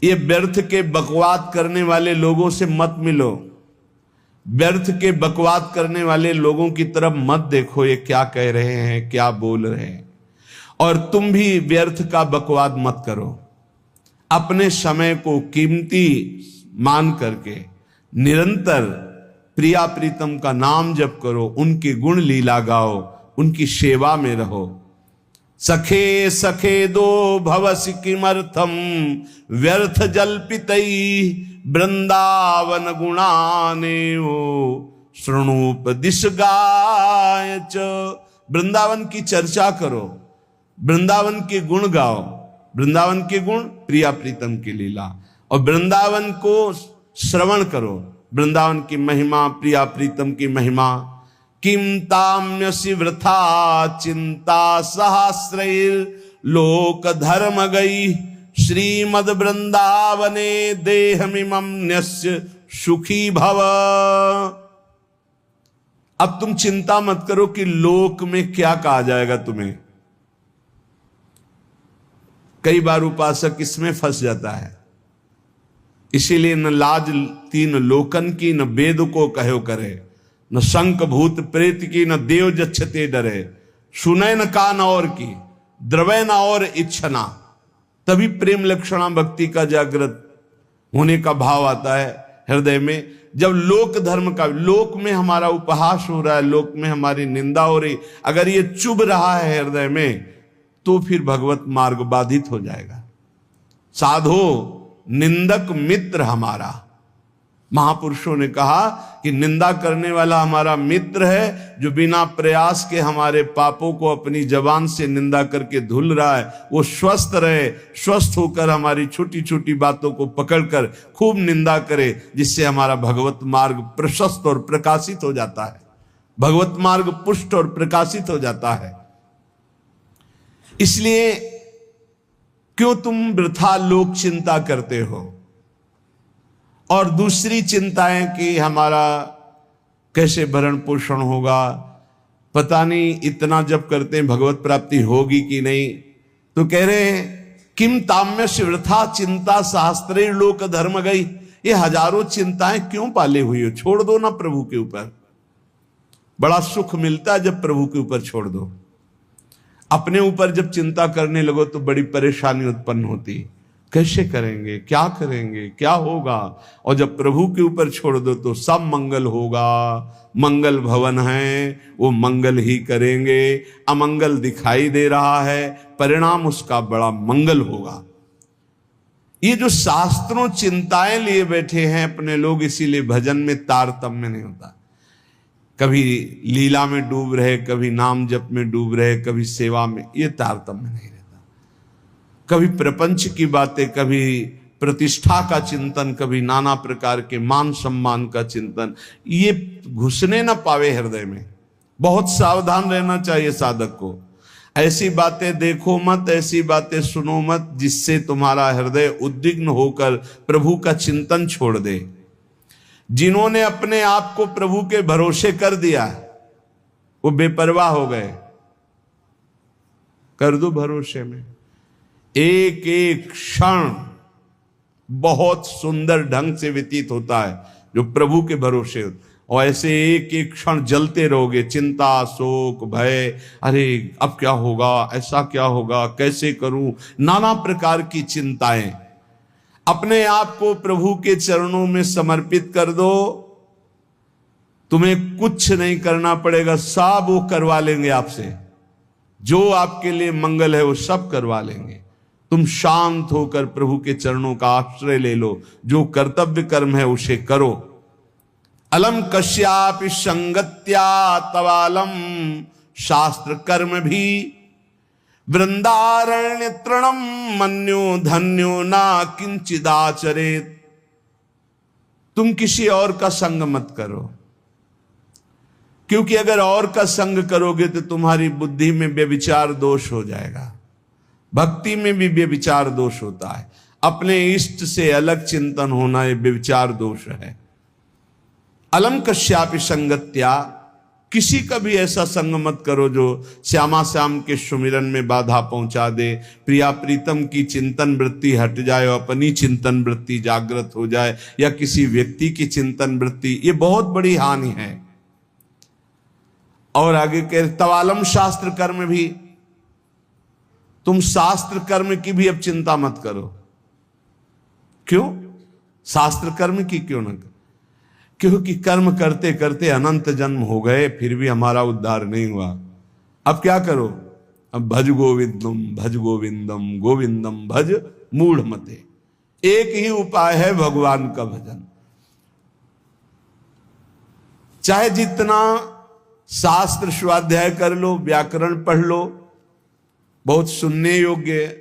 ये व्यर्थ के बकवाद करने वाले लोगों से मत मिलो, व्यर्थ के बकवाद करने वाले लोगों की तरफ मत देखो, ये क्या कह रहे हैं, क्या बोल रहे हैं। और तुम भी व्यर्थ का बकवाद मत करो। अपने समय को कीमती मान करके निरंतर प्रिया प्रीतम का नाम जप करो, उनके गुण लीला गाओ, उनकी सेवा में रहो। सखे सखे दो भवसि किमर्थम व्यर्थ जल्पितई वृंदावन गुणानेओ शृणुपदिश गाय च। वृंदावन की चर्चा करो, वृंदावन के गुण गाओ, वृंदावन के गुण प्रिया प्रीतम की लीला, और वृंदावन को श्रवण करो, वृंदावन की महिमा, प्रिया प्रीतम की महिमा। किम ताम्यसि वृथा चिंता सहस्रैर लोक धर्म गई श्रीमद वृंदावने देहमिमं न्यस्य सुखी भव। अब तुम चिंता मत करो कि लोक में क्या कहा जाएगा तुम्हें। कई बार उपासक इसमें फंस जाता है, इसीलिए न लाज तीन लोकन की, न वेद को कहो करे, न शंख भूत प्रेत की, न देव जच्छते डरे, सुने न कान और की, द्रवै न और इच्छना। तभी प्रेम लक्षणा भक्ति का जागृत होने का भाव आता है हृदय में। जब लोक धर्म का, लोक में हमारा उपहास हो रहा है, लोक में हमारी निंदा हो रही, अगर ये चुभ रहा है हृदय में, तो फिर भगवत मार्ग बाधित हो जाएगा। साधो निंदक मित्र हमारा, महापुरुषों ने कहा कि निंदा करने वाला हमारा मित्र है, जो बिना प्रयास के हमारे पापों को अपनी जबान से निंदा करके धुल रहा है, वो स्वस्थ रहे, स्वस्थ होकर हमारी छोटी छोटी बातों को पकड़कर खूब निंदा करे, जिससे हमारा भगवत मार्ग प्रशस्त और प्रकाशित हो जाता है, भगवत मार्ग पुष्ट और प्रकाशित हो जाता है। इसलिए क्यों तुम वृथा लोक चिंता करते हो, और दूसरी चिंताएं कि हमारा कैसे भरण पोषण होगा, पता नहीं इतना जब करते हैं भगवत प्राप्ति होगी कि नहीं। तो कह रहे हैं किम ताम्यस्य वृथा चिंता शास्त्रे लोक धर्म गई। ये हजारों चिंताएं क्यों पाले हुई हो, छोड़ दो ना प्रभु के ऊपर। बड़ा सुख मिलता है जब प्रभु के ऊपर छोड़ दो। अपने ऊपर जब चिंता करने लगो तो बड़ी परेशानी उत्पन्न होती, कैसे करेंगे, क्या करेंगे, क्या होगा। और जब प्रभु के ऊपर छोड़ दो तो सब मंगल होगा। मंगल भवन है, वो मंगल ही करेंगे। अमंगल दिखाई दे रहा है, परिणाम उसका बड़ा मंगल होगा। ये जो शास्त्रों चिंताएं लिए बैठे हैं अपने लोग, इसीलिए भजन में तारतम्य नहीं होता। कभी लीला में डूब रहे, कभी नाम जप में डूब रहे, कभी सेवा में, ये तारतम्य नहीं रहता। कभी प्रपंच की बातें, कभी प्रतिष्ठा का चिंतन, कभी नाना प्रकार के मान सम्मान का चिंतन, ये घुसने ना पावे हृदय में। बहुत सावधान रहना चाहिए साधक को। ऐसी बातें देखो मत, ऐसी बातें सुनो मत जिससे तुम्हारा हृदय उद्विग्न होकर प्रभु का चिंतन छोड़ दे। जिन्होंने अपने आप को प्रभु के भरोसे कर दिया वो बेपरवाह हो गए। कर दो भरोसे में, एक एक क्षण बहुत सुंदर ढंग से व्यतीत होता है जो प्रभु के भरोसे होता। और ऐसे एक एक क्षण जलते रहोगे, चिंता, शोक, भय, अरे अब क्या होगा, ऐसा क्या होगा, कैसे करूं, नाना प्रकार की चिंताएं। अपने आप को प्रभु के चरणों में समर्पित कर दो, तुम्हें कुछ नहीं करना पड़ेगा, सब वो करवा लेंगे आपसे। जो आपके लिए मंगल है वो सब करवा लेंगे। तुम शांत होकर प्रभु के चरणों का आश्रय ले लो, जो कर्तव्य कर्म है उसे करो। अलम कश्यापि संगत्या तवालम शास्त्र कर्म भी वृंदारण्य तृणम मन्यो धन्यो ना किंचिदाचरेत। तुम किसी और का संग मत करो, क्योंकि अगर और का संग करोगे तो तुम्हारी बुद्धि में व्यभिचार दोष हो जाएगा। भक्ति में भी व्यभिचार दोष होता है। अपने इष्ट से अलग चिंतन होना ये व्यभिचार दोष है। अलम कश्यापि संगत्या, किसी का भी ऐसा संग मत करो जो श्यामा श्याम के सुमिरन में बाधा पहुंचा दे। प्रिया प्रीतम की चिंतन वृत्ति हट जाए और अपनी चिंतन वृत्ति जागृत हो जाए, या किसी व्यक्ति की चिंतन वृत्ति, ये बहुत बड़ी हानि है। और आगे कह तवालम शास्त्र कर्म भी, तुम शास्त्र कर्म की भी अब चिंता मत करो। क्यों? शास्त्र कर्म की क्यों न कर? क्योंकि कर्म करते करते अनंत जन्म हो गए, फिर भी हमारा उद्धार नहीं हुआ। अब क्या करो? अब भज गोविंदम गोविंदम भज मूढ़ मते। एक ही उपाय है भगवान का भजन। चाहे जितना शास्त्र स्वाध्याय कर लो, व्याकरण पढ़ लो, बहुत सुनने योग्य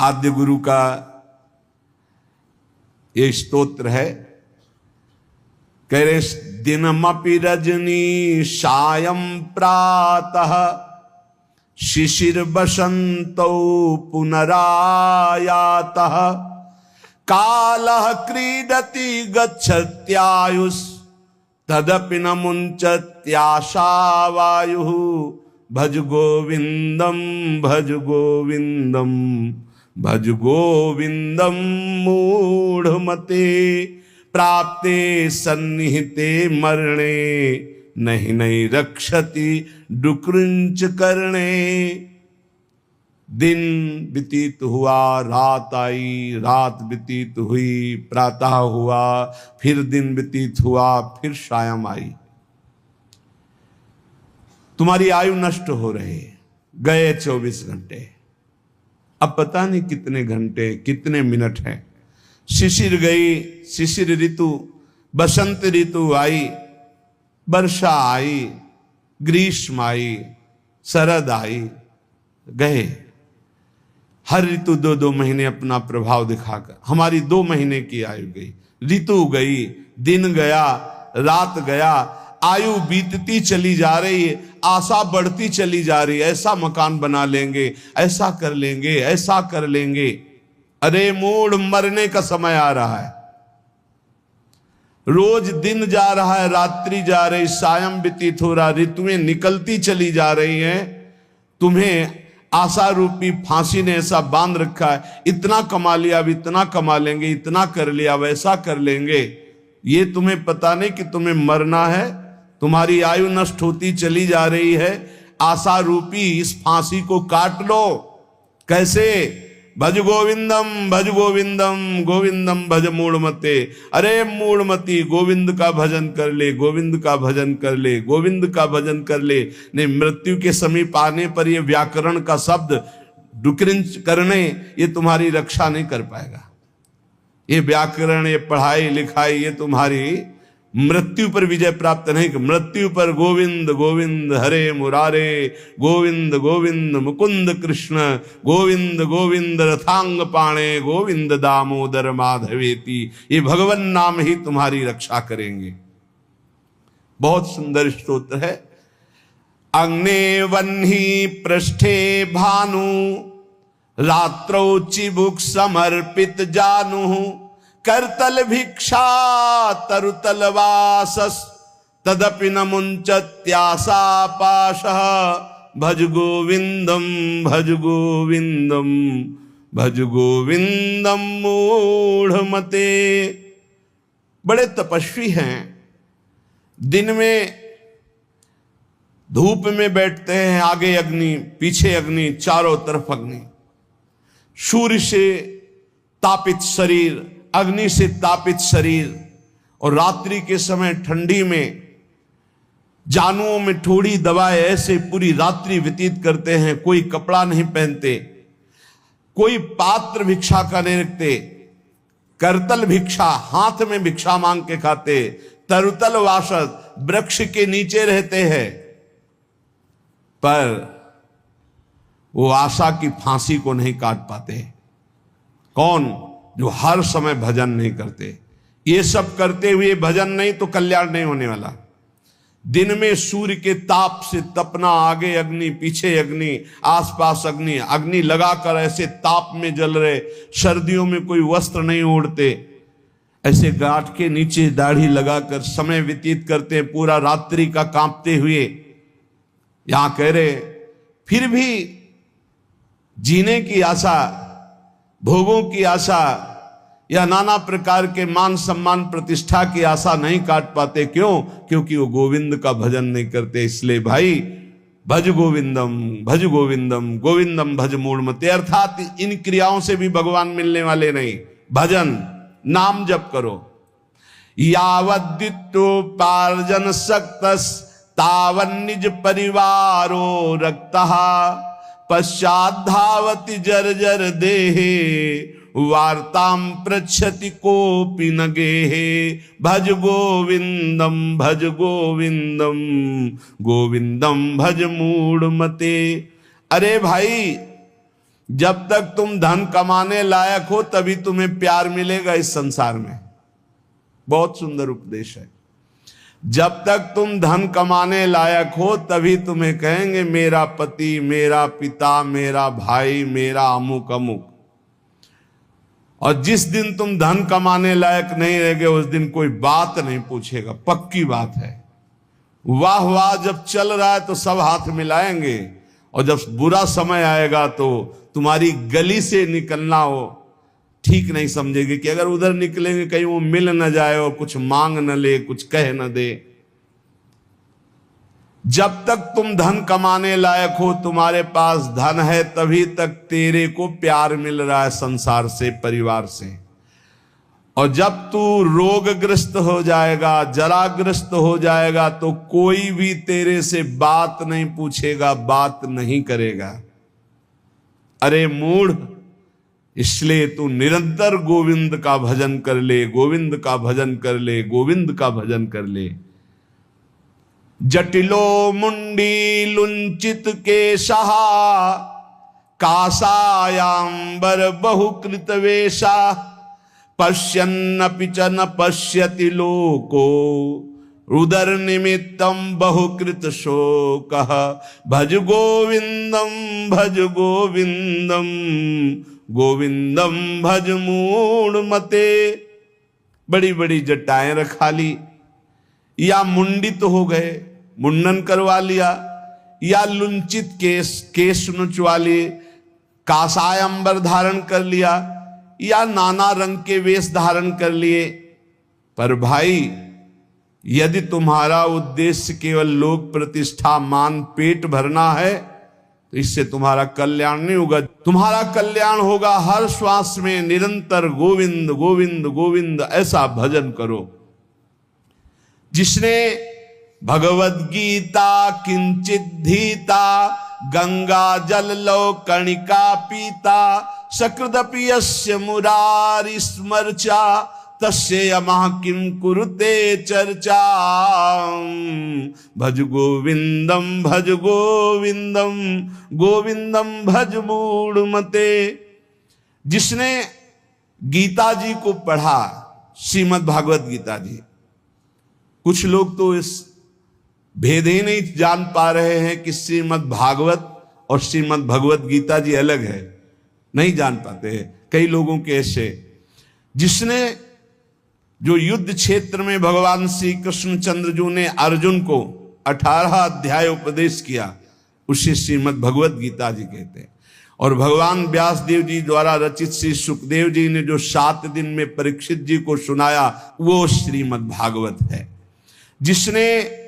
आद्य गुरु का ये स्तोत्र है। कह रहे दिनमपि रजनी सायं प्रातः शिशिर बसंतो पुनरायातः कालः क्रीडति गच्छत्यायुष तदपि न मुंचत्याशा वायुः भज गोविंदम भज गोविंदम भज गोविंदम मूढ़मते प्राप्ते सन्निहिते मरणे नहीं नहीं रक्षति डुकृंच करणे। दिन व्यतीत हुआ, रात आई, रात व्यतीत हुई, प्रातः हुआ, फिर दिन व्यतीत हुआ, फिर सायं आई। तुम्हारी आयु नष्ट हो रही, गए 24 घंटे, अब पता नहीं कितने घंटे कितने मिनट हैं। शिशिर गई, शिशिर ऋतु, बसंत ऋतु आई, वर्षा आई, ग्रीष्म आई, शरद आई, गए। हर ऋतु 2-2 महीने अपना प्रभाव दिखाकर हमारी 2 महीने की आयु गई। ऋतु गई, दिन गया, रात गया, आयु बीतती चली जा रही है, आशा बढ़ती चली जा रही है। ऐसा मकान बना लेंगे, ऐसा कर लेंगे, ऐसा कर लेंगे। अरे मूढ़, मरने का समय आ रहा है। रोज दिन जा रहा है, रात्रि जा रही, सायं व्यतीत हो रहा, ऋतुएं निकलती चली जा रही हैं। तुम्हें आशा रूपी फांसी ने ऐसा बांध रखा है, इतना कमा लिया, अब इतना कमा लेंगे, इतना कर लिया, वैसा कर लेंगे। ये तुम्हें पता नहीं कि तुम्हें मरना है, तुम्हारी आयु नष्ट होती चली जा रही है। आशा रूपी इस फांसी को काट लो। कैसे? भज गोविंदम भज गोविंदम गोविंदम भज मूढ़मते। अरे मूढ़मती, गोविंद का भजन कर ले, गोविंद का भजन कर ले, गोविंद का भजन कर ले। नहीं, मृत्यु के समीप आने पर ये व्याकरण का शब्द डुक्रिंच करने, ये तुम्हारी रक्षा नहीं कर पाएगा। ये व्याकरण, ये पढ़ाई लिखाई, ये तुम्हारी मृत्यु पर विजय प्राप्त नहीं। मृत्यु पर गोविंद गोविंद हरे मुरारे, गोविंद गोविंद मुकुंद कृष्ण, गोविंद गोविंद रथांग पाणे, गोविंद दामोदर माधवेति, ये भगवान नाम ही तुम्हारी रक्षा करेंगे। बहुत सुंदर स्तोत्र है। अग्ने वह्नि पृष्ठे भानु रात्रौ चिबुक समर्पित जानु करतल भिक्षा तरुतल वासस तदपि न मुंचत्याशा पाशः भज गोविंदम भज गोविंदम भज गोविंदम मूढ़मते। बड़े तपस्वी हैं, दिन में धूप में बैठते हैं, आगे अग्नि, पीछे अग्नि, चारों तरफ अग्नि, सूर्य से तापित शरीर, अग्नि से तापित शरीर, और रात्रि के समय ठंडी में जानुओं में थोड़ी दवाएं, ऐसे पूरी रात्रि व्यतीत करते हैं। कोई कपड़ा नहीं पहनते, कोई पात्र भिक्षा का नहीं रखते, करतल भिक्षा, हाथ में भिक्षा मांग के खाते, तरुतल वासस, वृक्ष के नीचे रहते हैं, पर वो आशा की फांसी को नहीं काट पाते। कौन? जो हर समय भजन नहीं करते। ये सब करते हुए भजन नहीं तो कल्याण नहीं होने वाला। दिन में सूर्य के ताप से तपना, आगे अग्नि, पीछे अग्नि, आसपास अग्नि, अग्नि लगाकर ऐसे ताप में जल रहे, सर्दियों में कोई वस्त्र नहीं ओढ़ते, ऐसे गांठ के नीचे दाढ़ी लगाकर समय व्यतीत करते हैं पूरा रात्रि का कांपते हुए। यहां कह रहे फिर भी जीने की आशा, भोगों की आशा या नाना प्रकार के मान सम्मान प्रतिष्ठा की आशा नहीं काट पाते। क्यों? क्योंकि वो गोविंद का भजन नहीं करते। इसलिए भाई भज गोविंदम, भज गोविंदम, गोविंदम भज मूढ़मते, अर्थात इन क्रियाओं से भी भगवान मिलने वाले नहीं। भजन, नाम जप करो। यावद्युत्तोपार्जन सक्तस तावन निज परिवारो रक्तः पश्चात धावति जर्जर देहे वार्ताम पृच्छति कोपि न गेहे। भज गोविंदम, भज गोविंदम, गोविंदम भज मूढ़मते। अरे भाई, जब तक तुम धन कमाने लायक हो तभी तुम्हें प्यार मिलेगा इस संसार में। बहुत सुंदर उपदेश है। जब तक तुम धन कमाने लायक हो तभी तुम्हें कहेंगे मेरा पति, मेरा पिता, मेरा भाई, मेरा अमुक अमुक। और जिस दिन तुम धन कमाने लायक नहीं रहोगे उस दिन कोई बात नहीं पूछेगा, पक्की बात है। वाह वाह जब चल रहा है तो सब हाथ मिलाएंगे, और जब बुरा समय आएगा तो तुम्हारी गली से निकलना हो ठीक नहीं समझेगी कि अगर उधर निकलेंगे कहीं वो मिल न जाए और कुछ मांग न ले, कुछ कह न दे। जब तक तुम धन कमाने लायक हो, तुम्हारे पास धन है, तभी तक तेरे को प्यार मिल रहा है संसार से, परिवार से। और जब तू रोगग्रस्त हो जाएगा, जराग्रस्त हो जाएगा, तो कोई भी तेरे से बात नहीं पूछेगा, बात नहीं करेगा। अरे मूढ़, इसलिए तू निरंतर गोविंद का भजन कर ले, गोविंद का भजन कर ले, गोविंद का भजन कर ले। जटिलो मुंडी लुंचित केशः कासायांबर बहुकृत वेशा पश्यन्नपि च न पश्यति लोको उदर निमित्तम बहुकृत शोकः। भज गोविंदम, भज गोविंदम, गोविंदम भज मूढ़मते। बड़ी बड़ी जटाएं रखा ली, या मुंडित हो गए, मुंडन करवा लिया, या लुंचित केश नुचवा लिए, कासाय अंबर धारण कर लिया, या नाना रंग के वेश धारण कर लिए। पर भाई, यदि तुम्हारा उद्देश्य केवल लोक प्रतिष्ठा, मान, पेट भरना है तो इससे तुम्हारा कल्याण नहीं होगा। तुम्हारा कल्याण होगा हर श्वास में निरंतर गोविंद गोविंद गोविंद ऐसा भजन करो। जिसने भगवद गीता किंचित धीता गंगा जल लो कणिका पीता सकृदपि यस्य मुरारि स्मर्चा तस्य यमः किं कुरुते चर्चा। भज गोविंदम, भज गोविंदम, गोविंदम भज मूढ़मते। जिसने गीता जी को पढ़ा, श्रीमद् भागवत गीता जी, कुछ लोग तो इस भेद ही नहीं जान पा रहे हैं कि श्रीमद् भागवत और श्रीमद् भगवत गीता जी अलग है, नहीं जान पाते हैं कई लोगों के ऐसे। जिसने जो युद्ध क्षेत्र में भगवान श्री कृष्ण चंद्रजू ने अर्जुन को 18 अध्याय उपदेश किया, उसे श्रीमद् भगवत गीता जी कहते हैं। और भगवान व्यास देव जी द्वारा रचित श्री सुखदेव जी ने जो 7 दिन में परीक्षित जी को सुनाया, वो श्रीमद् भागवत है। जिसने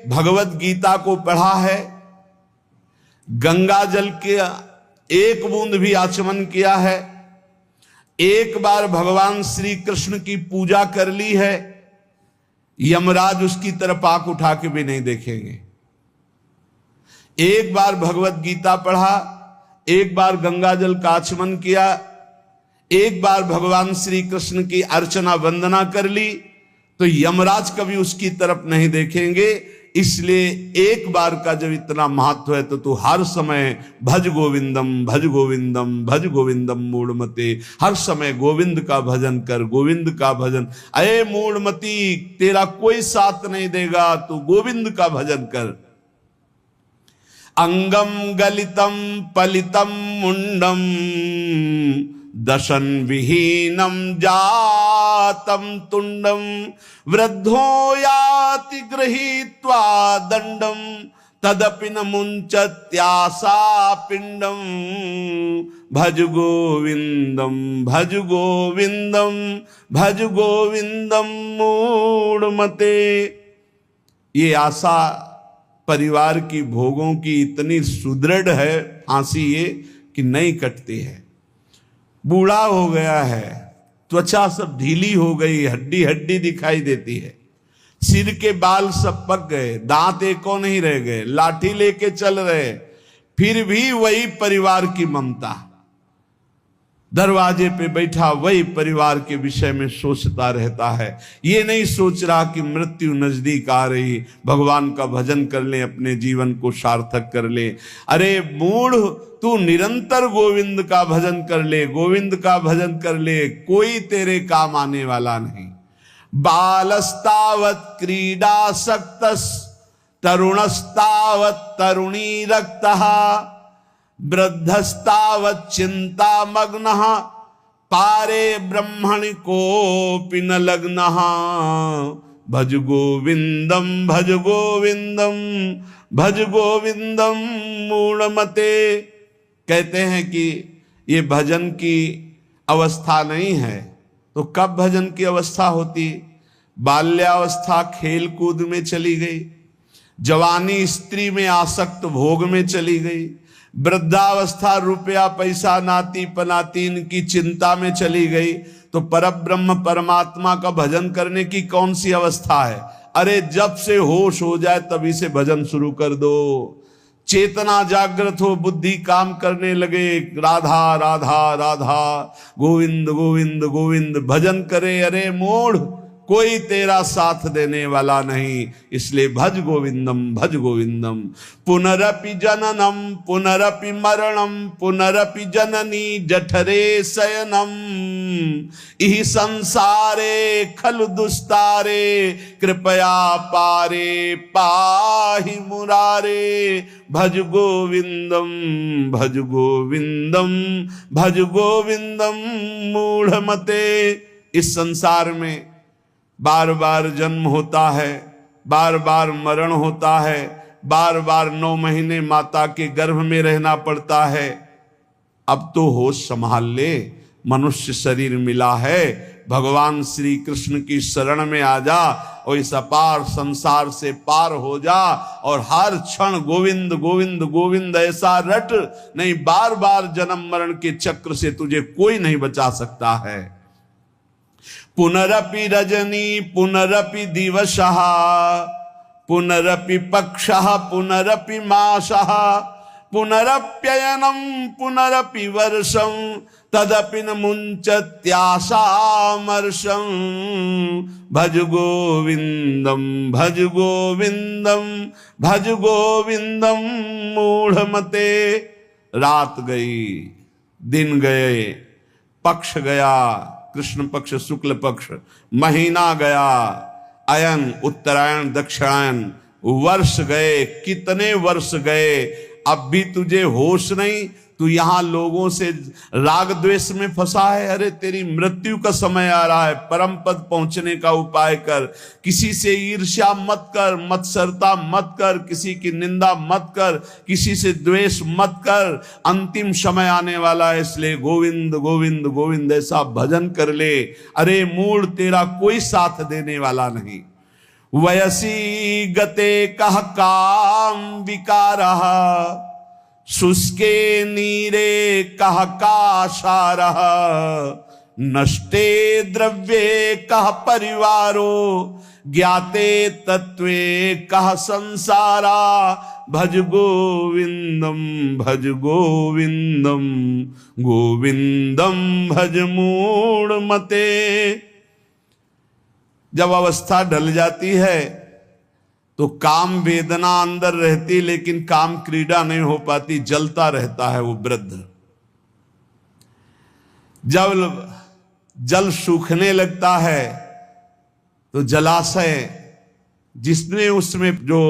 भगवत गीता को पढ़ा है, गंगा जल के एक बूंद भी आचमन किया है, एक बार भगवान श्री कृष्ण की पूजा कर ली है, यमराज उसकी तरफ आंख उठा के भी नहीं देखेंगे। एक बार भगवत गीता पढ़ा, एक बार गंगा जल का आचमन किया, एक बार भगवान श्री कृष्ण की अर्चना वंदना कर ली, तो यमराज कभी उसकी तरफ नहीं देखेंगे। इसलिए एक बार का जब इतना महत्व है तो तू हर समय भज गोविंदम, भज गोविंदम, भज गोविंदम मूढ़मते। हर समय गोविंद का भजन कर, गोविंद का भजन। अये मूढ़मती, तेरा कोई साथ नहीं देगा, तू गोविंद का भजन कर। अंगम गलितम पलितम मुंडम दशन विहीनम जातम तुंडम वृद्धो याति गृहीत्वा दंडम तदपि न मुंचत्यासा पिंडम भज गोविंदम भज गोविंदम भज गोविंदम मूढ़मते। ये आशा परिवार की भोगों की इतनी सुदृढ़ है फांसी ये कि नहीं कटती है। बूढ़ा हो गया है, त्वचा सब ढीली हो गई, हड्डी हड्डी दिखाई देती है, सिर के बाल सब पक गए, दांत एको नहीं रह गए, लाठी लेके चल रहे, फिर भी वही परिवार की ममता। दरवाजे पे बैठा वही परिवार के विषय में सोचता रहता है। ये नहीं सोच रहा कि मृत्यु नजदीक आ रही, भगवान का भजन कर ले, अपने जीवन को सार्थक कर ले। अरे मूढ़, तू निरंतर गोविंद का भजन कर ले, गोविंद का भजन कर ले, कोई तेरे काम आने वाला नहीं। बालस्तावत क्रीडासक्तस् तरुणस्तावत तरुणी रक्तः वृद्धस्तावत चिंता मग्नः पारे ब्रह्मणि कोऽपि न लग्नः भज गोविंदम भज गोविंदम भज गोविंदम मूढ़मते। कहते हैं कि ये भजन की अवस्था नहीं है, तो कब भजन की अवस्था होती? बाल्यावस्था खेल कूद में चली गई, जवानी स्त्री में आसक्त भोग में चली गई, वृद्धावस्था रुपया पैसा नाती पनातीन की चिंता में चली गई, तो परब्रह्म परमात्मा का भजन करने की कौन सी अवस्था है? अरे जब से होश हो जाए तभी से भजन शुरू कर दो। चेतना जागृत हो, बुद्धि काम करने लगे, राधा राधा राधा गोविंद गोविंद गोविंद भजन करे। अरे मूढ़, कोई तेरा साथ देने वाला नहीं, इसलिए भज गोविंदम भज गोविंदम। पुनरपि जननम पुनरपि मरणम पुनरपि जननी जठरे शयनम इहि संसारे खलु दुस्तारे कृपया पारे पाहि मुरारे भज गोविंदम भज गोविंदम भज गोविंदम मूढ़मते। इस संसार में बार बार जन्म होता है, बार बार मरण होता है, बार बार 9 महीने माता के गर्भ में रहना पड़ता है। अब तो होश संभाल ले, मनुष्य शरीर मिला है, भगवान श्री कृष्ण की शरण में आ जा और इस अपार संसार से पार हो जा और हर क्षण गोविंद गोविंद गोविंद ऐसा रट, नहीं बार बार जन्म मरण के चक्र से तुझे कोई नहीं बचा सकता है। पुनरपि रजनी पुनरपि दिवसः पुनरपि पक्षः पुनरपि मासः पुनरप्ययनं पुनरपि वर्षं तदपि न मुञ्चत्यासामर्षं भज गोविंदम भज गोविंदम भज गोविंदम मूढ़मते। रात गई, दिन गए, पक्ष गया, कृष्ण पक्ष शुक्ल पक्ष, महीना गया, अयन उत्तरायण दक्षिणायन, वर्ष गए, कितने वर्ष गए, अब भी तुझे होश नहीं। तू यहां लोगों से राग द्वेष में फंसा है। अरे तेरी मृत्यु का समय आ रहा है, परम पद पहुंचने का उपाय कर। किसी से ईर्ष्या मत कर, मत्सरता मत कर, किसी की निंदा मत कर, किसी से द्वेष मत कर। अंतिम समय आने वाला है, इसलिए गोविंद गोविंद गोविंद ऐसा भजन कर ले। अरे मूढ़, तेरा कोई साथ देने वाला नहीं। वयसी गते कह काम विकारः शुष्के नीरे कह काशारः नष्टे द्रव्ये कह परिवारो ज्ञाते तत्वे कह संसारा भज गोविंदम भज गोविंदम गोविंदम भज मूढ़मते। जब अवस्था ढल जाती है तो काम वेदना अंदर रहती, लेकिन काम क्रीड़ा नहीं हो पाती, जलता रहता है वो वृद्ध। जब जल सूखने लगता है तो जलाशय जिसमें उसमें जो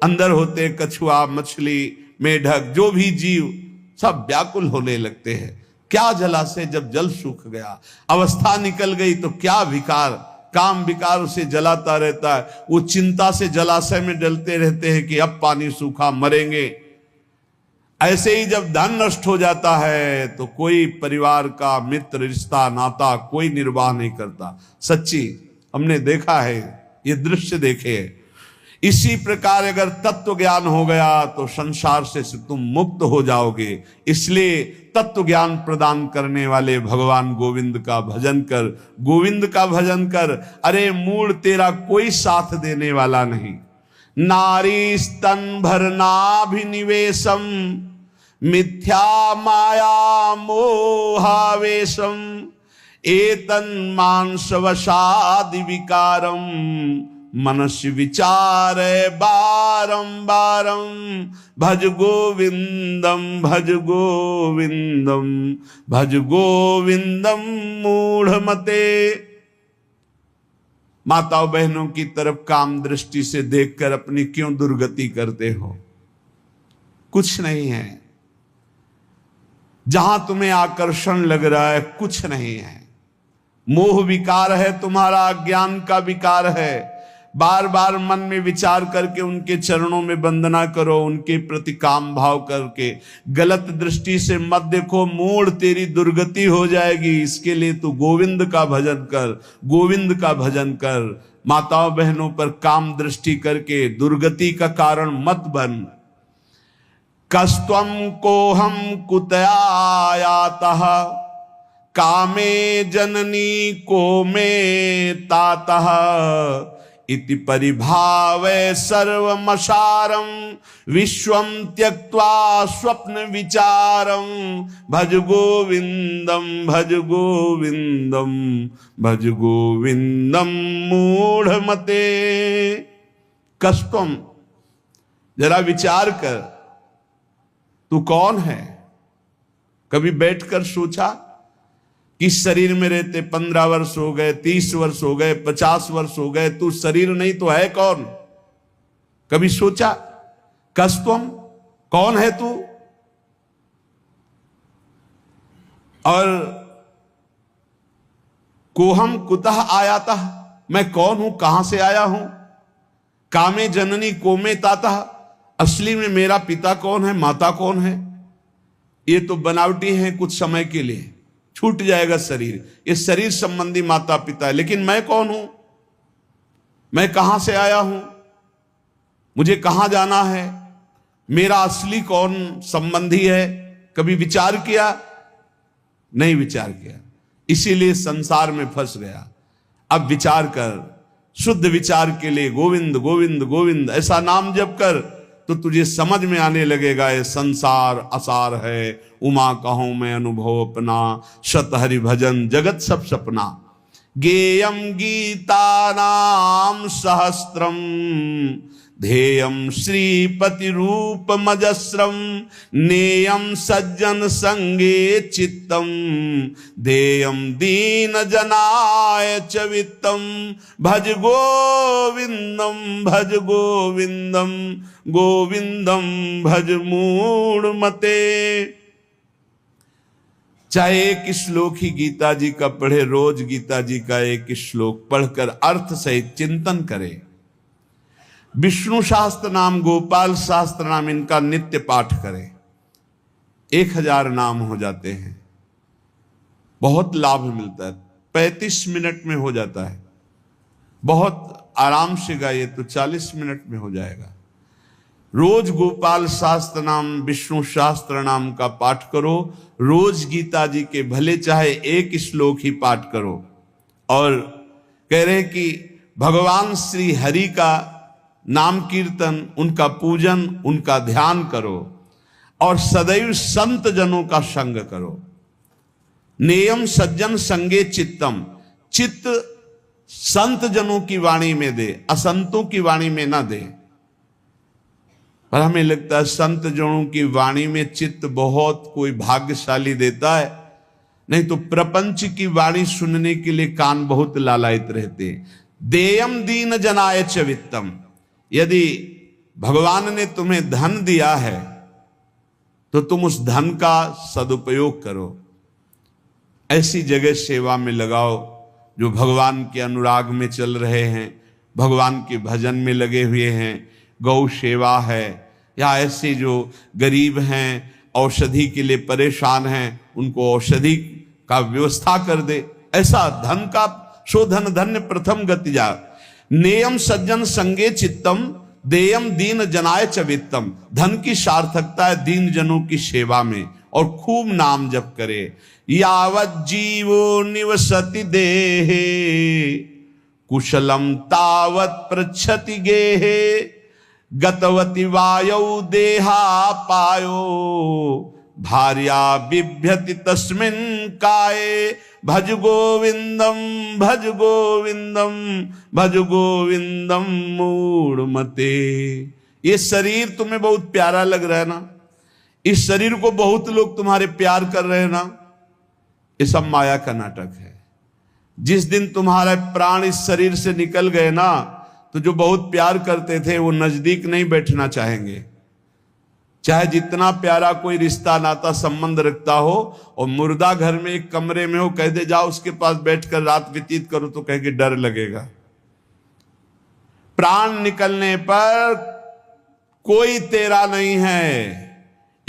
अंदर होते, कछुआ मछली मेढक जो भी जीव सब व्याकुल होने लगते हैं। क्या जलाशय जब जल सूख गया, अवस्था निकल गई तो क्या विकार, काम विकार उसे जलाता रहता है। वो चिंता से जलाशय में डलते रहते हैं कि अब पानी सूखा, मरेंगे। ऐसे ही जब धन नष्ट हो जाता है तो कोई परिवार का मित्र, रिश्ता, नाता कोई निर्वाह नहीं करता। सच्ची हमने देखा है, ये दृश्य देखे। इसी प्रकार अगर तत्व ज्ञान हो गया तो संसार से तुम मुक्त हो जाओगे। इसलिए तत्व ज्ञान प्रदान करने वाले भगवान गोविंद का भजन कर, गोविंद का भजन कर। अरे मूड तेरा कोई साथ देने वाला नहीं। नारी स्तन भरनाभिनिवेशम मिथ्या माया मोहावेशम एतन मांसवशादि विकारम मनस्य विचार बारंबारम भज गोविंदम भज गोविंदम भज गोविंदम मूढ़मते। माताओं बहनों की तरफ काम दृष्टि से देखकर अपनी क्यों दुर्गति करते हो? कुछ नहीं है। जहां तुम्हें आकर्षण लग रहा है कुछ नहीं है। मोह विकार है तुम्हारा, अज्ञान का विकार है। बार बार मन में विचार करके उनके चरणों में वंदना करो, उनके प्रति काम भाव करके। गलत दृष्टि से मत देखो, मूड तेरी दुर्गति हो जाएगी। इसके लिए तू गोविंद का भजन कर, गोविंद का भजन कर। माताओं बहनों पर काम दृष्टि करके दुर्गति का कारण मत बन। कस्त्वं कोहम कुतयायातः कामे जननी को में तातः इति परिभावे सर्वमसारं विश्वं त्यक्त्वा स्वप्न विचारं भज गोविंदम भज गोविंदम भज गोविंदम मूढ़मते। कस्त्वम, जरा विचार कर, तू कौन है? कभी बैठकर सोचा कि शरीर में रहते 15 वर्ष हो गए, 30 वर्ष हो गए, 50 वर्ष हो गए, तू शरीर नहीं तो है कौन? कभी सोचा? कस्त्वम, कौन है तू? और कोहम कुतः आयातः, मैं कौन हूं, कहां से आया हूं? कामे जननी कोमे तातः, असली में मेरा पिता कौन है, माता कौन है? ये तो बनावटी है, कुछ समय के लिए छूट जाएगा शरीर। ये शरीर संबंधी माता पिता है, लेकिन मैं कौन हूं? मैं कहां से आया हूं? मुझे कहां जाना है? मेरा असली कौन संबंधी है? कभी विचार किया? नहीं विचार किया, इसीलिए संसार में फंस गया। अब विचार कर, शुद्ध विचार के लिए गोविंद गोविंद गोविंद ऐसा नाम जप कर तो तुझे समझ में आने लगेगा ये संसार असार है। उमा कहूं मैं अनुभव अपना, शत हरि भजन जगत सब सपना। गेयम गीता नाम सहस्त्रम ध्येयम श्रीपति रूप मजस्रम नेयम सज्जन संगे चित्तम ध्येयम दीन जनाय च वित्तम भज गोविंदम भज गोविंदम गोविंदम भज मूढ़मते। चाहे एक श्लोक ही गीता जी का पढ़े, रोज गीता जी का एक श्लोक पढ़कर अर्थ सहित चिंतन करे। विष्णु शास्त्र नाम, गोपाल शास्त्र नाम, इनका नित्य पाठ करें। 1000 नाम हो जाते हैं, बहुत लाभ मिलता है। 35 मिनट में हो जाता है, बहुत आराम से गाइए तो 40 मिनट में हो जाएगा। रोज गोपाल शास्त्र नाम, विष्णु शास्त्र नाम का पाठ करो। रोज गीता जी के भले चाहे एक श्लोक ही पाठ करो। और कह रहे कि भगवान श्री हरि का नाम कीर्तन, उनका पूजन, उनका ध्यान करो और सदैव संत जनों का संग करो। नेयम सज्जन संगे चित्तम, चित्त संत जनों की वाणी में दे, असंतों की वाणी में ना दे। पर हमें लगता है संत जनों की वाणी में चित्त बहुत कोई भाग्यशाली देता है, नहीं तो प्रपंच की वाणी सुनने के लिए कान बहुत लालायित रहते। देयम दीन जनाय च वित्तम, यदि भगवान ने तुम्हें धन दिया है तो तुम उस धन का सदुपयोग करो। ऐसी जगह सेवा में लगाओ जो भगवान के अनुराग में चल रहे हैं, भगवान के भजन में लगे हुए हैं। गौ सेवा है, या ऐसे जो गरीब हैं, औषधि के लिए परेशान हैं, उनको औषधि का व्यवस्था कर दे। ऐसा धन का शोधन धन्य प्रथम गति जा। नेयम सज्जन संगे चित्तम देयम दीन जनाय च वित्तम। धन की सार्थकता है दीन जनों की सेवा में, और खूब नाम जप करे। यावत जीवो निवसति देहे कुशलम तावत पृच्छति गेहे। गतवति वायौ देहा पायो भार्या बिभ्यति तस्मिन् काये। भज गोविंदम भज गोविंदम भज गोविंदम मूढ़मते। ये शरीर तुम्हें बहुत प्यारा लग रहा है ना, इस शरीर को बहुत लोग तुम्हारे प्यार कर रहे हैं ना, ये सब माया का नाटक है। जिस दिन तुम्हारे प्राण इस शरीर से निकल गए ना, तो जो बहुत प्यार करते थे वो नजदीक नहीं बैठना चाहेंगे। चाहे जितना प्यारा कोई रिश्ता नाता संबंध रखता हो, और मुर्दा घर में एक कमरे में हो, कह दे जाओ उसके पास बैठकर रात व्यतीत करो, तो कह के डर लगेगा। प्राण निकलने पर कोई तेरा नहीं है,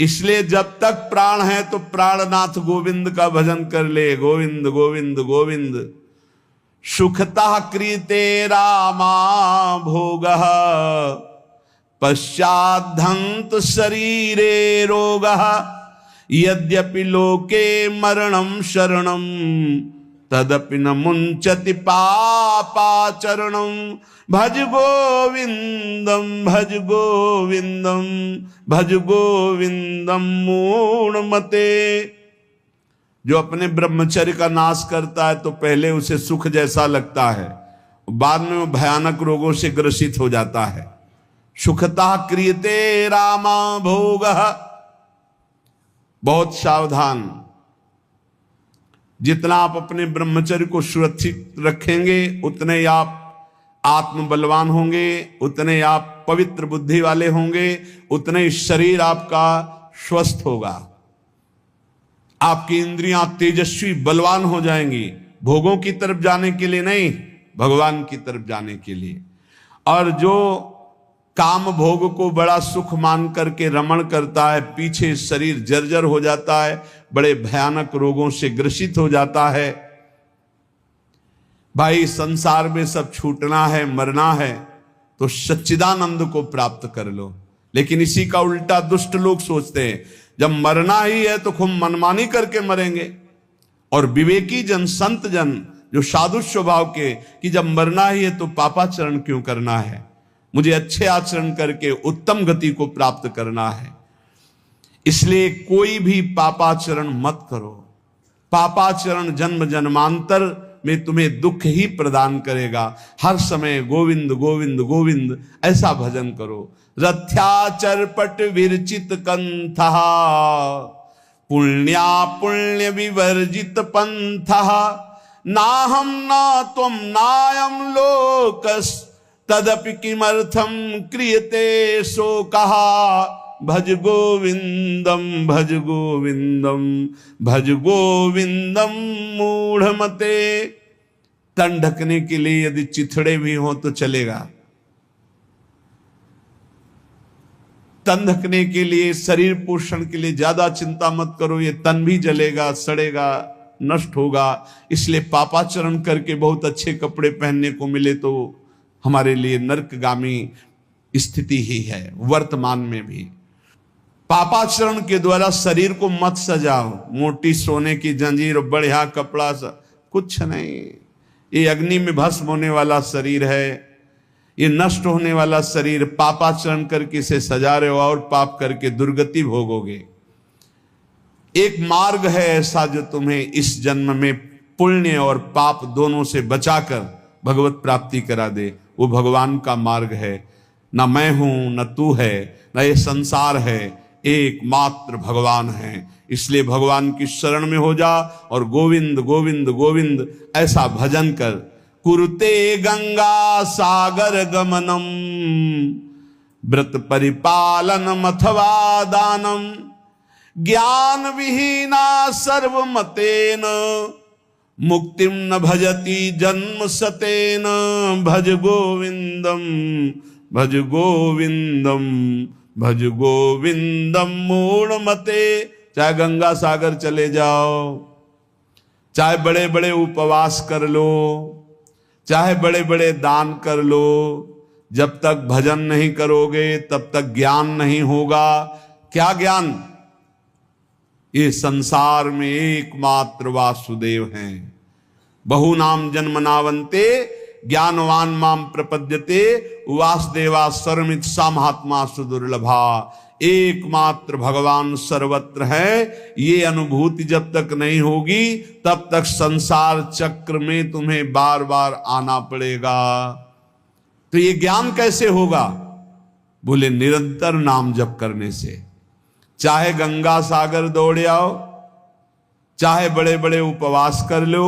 इसलिए जब तक प्राण है तो प्राणनाथ गोविंद का भजन कर ले। गोविंद गोविंद गोविंद। सुखतः क्रीते रामा भोगः पश्चाद्धंत शरीरे रोगः। यद्यपि लोके मरणं शरणं तदपि न मुंचति पापाचरणं। भज गोविंदम भज गोविंदम भज गोविंदम मूढ़मते। जो अपने ब्रह्मचर्य का नाश करता है तो पहले उसे सुख जैसा लगता है, बाद में वो भयानक रोगों से ग्रसित हो जाता है। सुखता क्रियते रामा भोगः। बहुत सावधान। जितना आप अपने ब्रह्मचर्य को सुरक्षित रखेंगे उतने आप आत्म बलवान होंगे, उतने आप पवित्र बुद्धि वाले होंगे, उतने शरीर आपका स्वस्थ होगा। आपकी इंद्रियां तेजस्वी बलवान हो जाएंगी, भोगों की तरफ जाने के लिए नहीं, भगवान की तरफ जाने के लिए। और जो काम भोग को बड़ा सुख मान करके रमण करता है, पीछे शरीर जर्जर हो जाता है, बड़े भयानक रोगों से ग्रसित हो जाता है। भाई संसार में सब छूटना है, मरना है, तो सच्चिदानंद को प्राप्त कर लो। लेकिन इसी का उल्टा दुष्ट लोग सोचते हैं, जब मरना ही है तो खूब मनमानी करके मरेंगे। और विवेकी जन, संत जन जो साधु स्वभाव के, कि जब मरना ही है तो पापाचरण क्यों करना है, मुझे अच्छे आचरण करके उत्तम गति को प्राप्त करना है। इसलिए कोई भी पापाचरण मत करो। पापाचरण जन्म जन्मांतर में तुम्हें दुख ही प्रदान करेगा। हर समय गोविंद गोविंद गोविंद ऐसा भजन करो। रथ्याचरपट विरचित कंथः पुण्या पुण्य विवर्जित पंथः। नाहं न त्वं नायं लोकस् तदपि किमर्थं क्रियते शोकः। भज गोविंदम भज गोविंदम भज गोविंदम मूढ़मते। तन ढकने के लिए यदि चिथड़े भी हो तो चलेगा। तन ढकने के लिए, शरीर पोषण के लिए ज्यादा चिंता मत करो, ये तन भी जलेगा, सड़ेगा, नष्ट होगा। इसलिए पापाचरण करके बहुत अच्छे कपड़े पहनने को मिले तो हमारे लिए नरकगामी स्थिति ही है वर्तमान में भी। पापाचरण के द्वारा शरीर को मत सजाओ, मोटी सोने की जंजीर, बढ़िया कपड़ा, कुछ नहीं। ये अग्नि में भस्म होने वाला शरीर है, ये नष्ट होने वाला शरीर। पापाचरण करके इसे सजा रहे हो और पाप करके दुर्गति भोगोगे। एक मार्ग है ऐसा जो तुम्हें इस जन्म में पुण्य और पाप दोनों से बचाकर भगवत प्राप्ति करा दे। वो भगवान का मार्ग है। न मैं हूं, न तू है, न ये संसार है, एकमात्र भगवान है। इसलिए भगवान की शरण में हो जा और गोविंद गोविंद गोविंद ऐसा भजन कर। कुरुते गंगा सागर गमनम व्रत परिपालनम अथवा दानम। ज्ञान विहीना सर्वमतेन मुक्तिम न भजति जन्म सतेन। भज गोविंदम भज गोविंदम भज गोविंदम मूढ़मते। चाहे गंगा सागर चले जाओ, चाहे बड़े बड़े उपवास कर लो, चाहे बड़े बड़े दान कर लो, जब तक भजन नहीं करोगे तब तक ज्ञान नहीं होगा। क्या ज्ञान? ये संसार में एकमात्र वासुदेव हैं। बहु नाम जन्मनावन्ते ज्ञानवान माम प्रपद्यते वासुदेवा सर्वमित सा महात्मा सुदुर्लभा। एकमात्र भगवान सर्वत्र है। ये अनुभूति जब तक नहीं होगी तब तक संसार चक्र में तुम्हें बार बार आना पड़ेगा। तो ये ज्ञान कैसे होगा? बोले निरंतर नाम जप करने से। चाहे गंगा सागर दौड़ आओ, चाहे बड़े बड़े उपवास कर लो,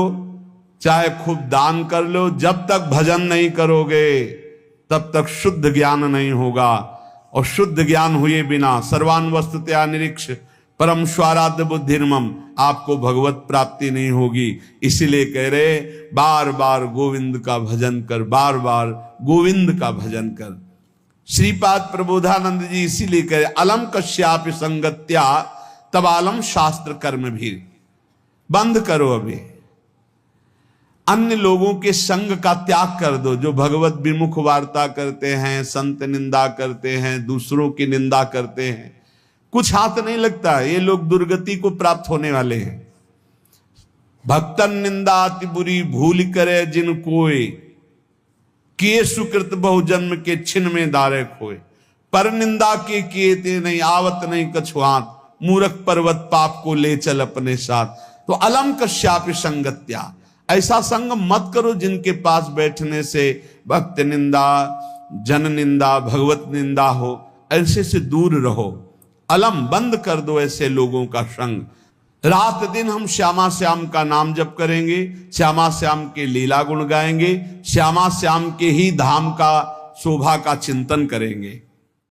चाहे खूब दान कर लो, जब तक भजन नहीं करोगे तब तक शुद्ध ज्ञान नहीं होगा। और शुद्ध ज्ञान हुए बिना सर्वान वस्तुतया निरीक्ष परम स्वाराध्य बुद्धिर्मम, आपको भगवत प्राप्ति नहीं होगी। इसीलिए कह रहे बार बार गोविंद का भजन कर, बार बार गोविंद का भजन कर। श्रीपाद प्रबोधानंद जी इसीलिए कह रहे अलम कश्यापि संगत्या तब आलम शास्त्र कर्म भी। बंद करो, अभी अन्य लोगों के संग का त्याग कर दो, जो भगवत विमुख वार्ता करते हैं, संत निंदा करते हैं, दूसरों की निंदा करते हैं। कुछ हाथ नहीं लगता, ये लोग दुर्गति को प्राप्त होने वाले हैं। भक्तन निंदा अति बुरी भूल करे जिन कोय, किए सुकृत बहु जन्म के छिन में दारे खोए। पर निंदा के किए ते नहीं आवत नहीं कछुआत, मूर्ख पर्वत पाप को ले चल अपने साथ। तो अलम कश्यापि संगत्या, ऐसा संग मत करो जिनके पास बैठने से भक्त निंदा, जन निंदा, भगवत निंदा हो। ऐसे से दूर रहो। अलम, बंद कर दो ऐसे लोगों का संग। रात दिन हम श्यामा श्याम का नाम जप करेंगे, श्यामा श्याम के लीला गुण गाएंगे, श्यामा श्याम के ही धाम का शोभा का चिंतन करेंगे।